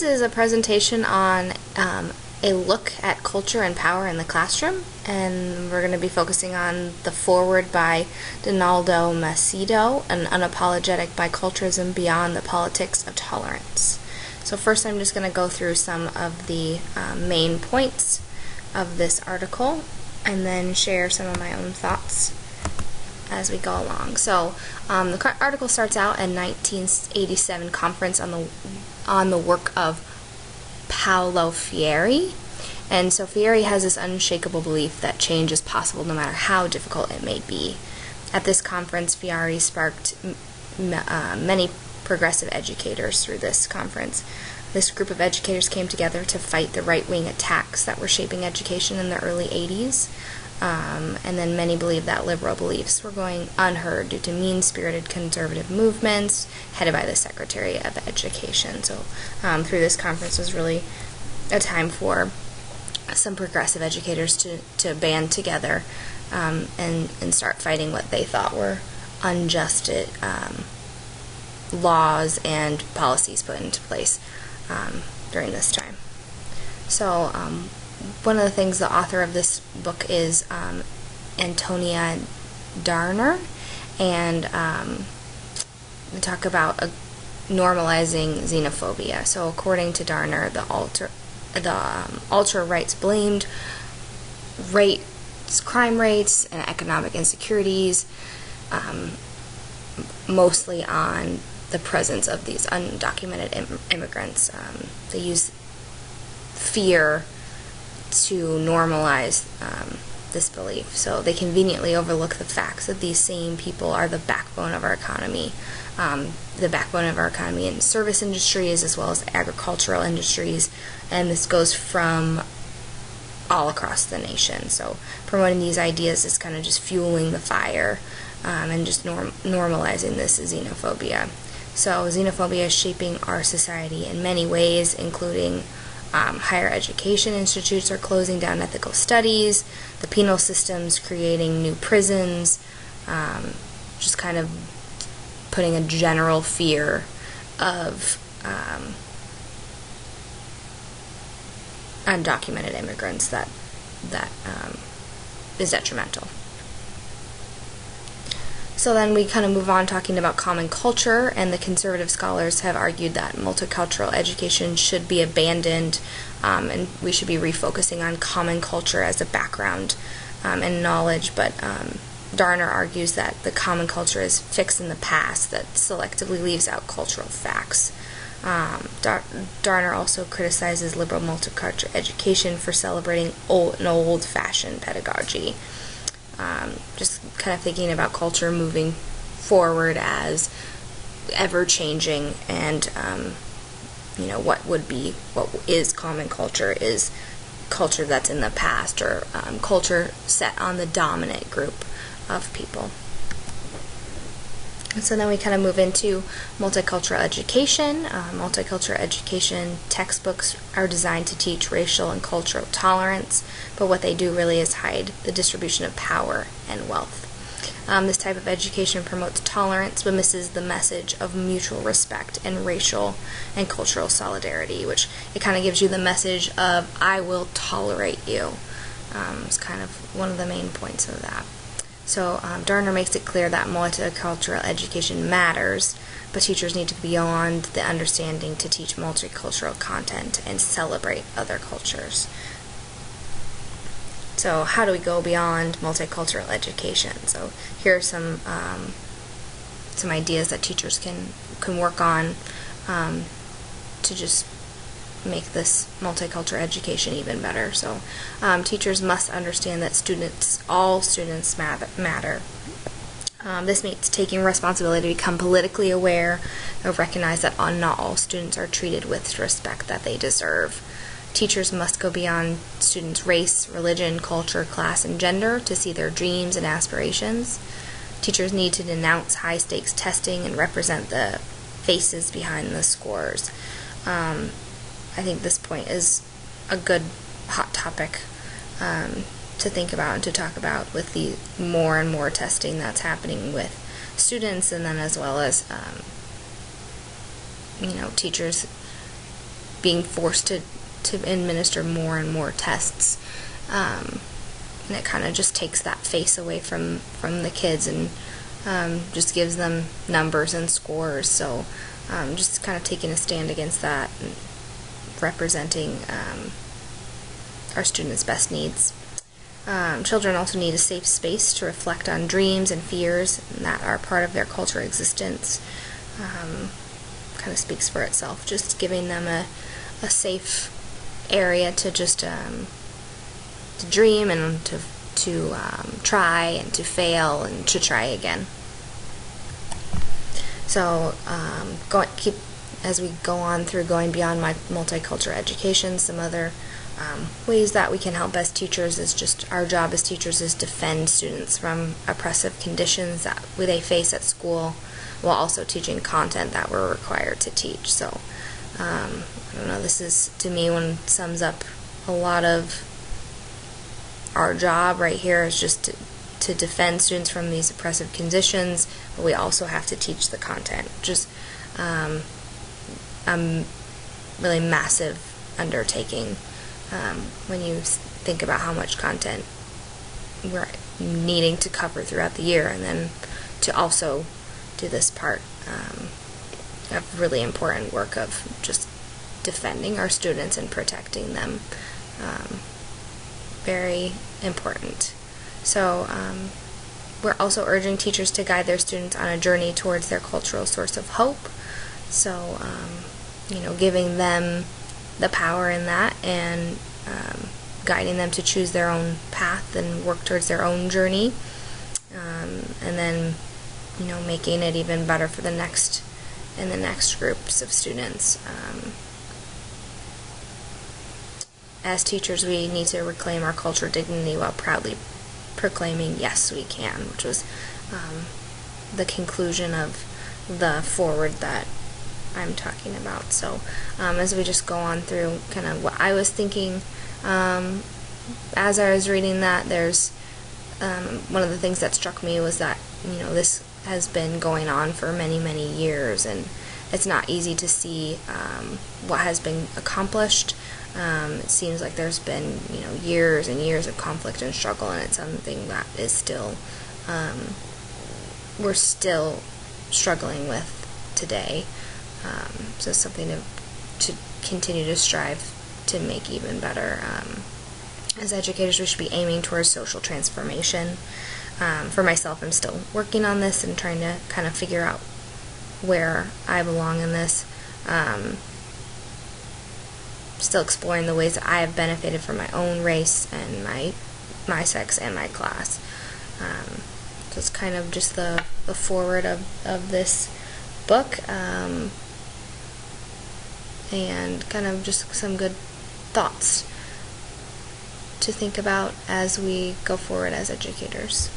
this is a presentation on a look at culture and power in the classroom, and we're going to be focusing on the foreword by Donaldo Macedo, An Unapologetic Biculturalism Beyond the Politics of Tolerance. So first I'm just going to go through some of the main points of this article and then share some of my own thoughts as we go along. So the article starts out in 1987 conference on the work of Paulo Freire. And so Freire has this unshakable belief that change is possible no matter how difficult it may be. At this conference, Freire sparked many progressive educators through this conference. This group of educators came together to fight the right-wing attacks that were shaping education in the early 80s. And then many believed that liberal beliefs were going unheard due to mean-spirited conservative movements headed by the Secretary of Education. So through this conference was really a time for some progressive educators to band together and start fighting what they thought were unjust laws and policies put into place during this time. So one of the things the author of this book is Antonia Darner, and we talk about normalizing xenophobia. So according to Darner, the ultra-rights blamed crime rates and economic insecurities mostly on the presence of these undocumented immigrants. They use fear to normalize this belief. So they conveniently overlook the facts that these same people are the backbone of our economy. The backbone of our economy in service industries as well as agricultural industries, and this goes from all across the nation. So promoting these ideas is kind of just fueling the fire and just normalizing this xenophobia. So xenophobia is shaping our society in many ways, including higher education institutes are closing down ethical studies, the penal system's creating new prisons, just kind of putting a general fear of undocumented immigrants that is detrimental. So then we kind of move on talking about common culture, and the conservative scholars have argued that multicultural education should be abandoned and we should be refocusing on common culture as a background and knowledge, but Darner argues that the common culture is fixed in the past that selectively leaves out cultural facts. Darner also criticizes liberal multicultural education for celebrating an old-fashioned pedagogy. Just kind of thinking about culture moving forward as ever-changing, and what is common culture is culture that's in the past, or culture set on the dominant group of people. And so then we kind of move into multicultural education. Multicultural education textbooks are designed to teach racial and cultural tolerance, but what they do really is hide the distribution of power and wealth. This type of education promotes tolerance but misses the message of mutual respect and racial and cultural solidarity, which it kind of gives you the message of I will tolerate you. It's kind of one of the main points of that. So Darner makes it clear that multicultural education matters, but teachers need to be beyond the understanding to teach multicultural content and celebrate other cultures. So how do we go beyond multicultural education? So here are some ideas that teachers can work on to just make this multicultural education even better. So teachers must understand that all students matter. This means taking responsibility to become politically aware and recognize that not all students are treated with respect that they deserve. Teachers must go beyond students' race, religion, culture, class, and gender to see their dreams and aspirations. Teachers need to denounce high-stakes testing and represent the faces behind the scores. I think this point is a good hot topic to think about and to talk about with the more and more testing that's happening with students, and then as well as teachers being forced to administer more and more tests. And it kind of just takes that face away from the kids and just gives them numbers and scores. So just kind of taking a stand against that and representing our students' best needs. Children also need a safe space to reflect on dreams and fears that are part of their cultural existence. Kind of speaks for itself. Just giving them a safe area to just to dream and to try and to fail and to try again. So as we go on through going beyond my multicultural education, some other ways that we can help as teachers is just our job as teachers is defend students from oppressive conditions that they face at school, while also teaching content that we're required to teach. So I don't know, this is, to me, one sums up a lot of our job right here, is just to defend students from these oppressive conditions, but we also have to teach the content. Just really massive undertaking when you think about how much content we're needing to cover throughout the year, and then to also do this part of really important work of just defending our students and protecting them. Very important. So we're also urging teachers to guide their students on a journey towards their cultural source of hope. So giving them the power in that, and guiding them to choose their own path and work towards their own journey, and then making it even better for the next groups of students. As teachers, we need to reclaim our cultural dignity while proudly proclaiming, "Yes, we can," which was the conclusion of the foreword that I'm talking about. So as we just go on through kind of what I was thinking as I was reading that, there's one of the things that struck me was that this has been going on for many, many years, and it's not easy to see what has been accomplished. It seems like there's been years and years of conflict and struggle, and it's something that is still we're still struggling with today. So it's something to continue to strive to make even better. As educators, we should be aiming towards social transformation. For myself, I'm still working on this and trying to kind of figure out where I belong in this. Still exploring the ways that I have benefited from my own race and my sex and my class. So it's kind of just the foreword of this book, and kind of just some good thoughts to think about as we go forward as educators.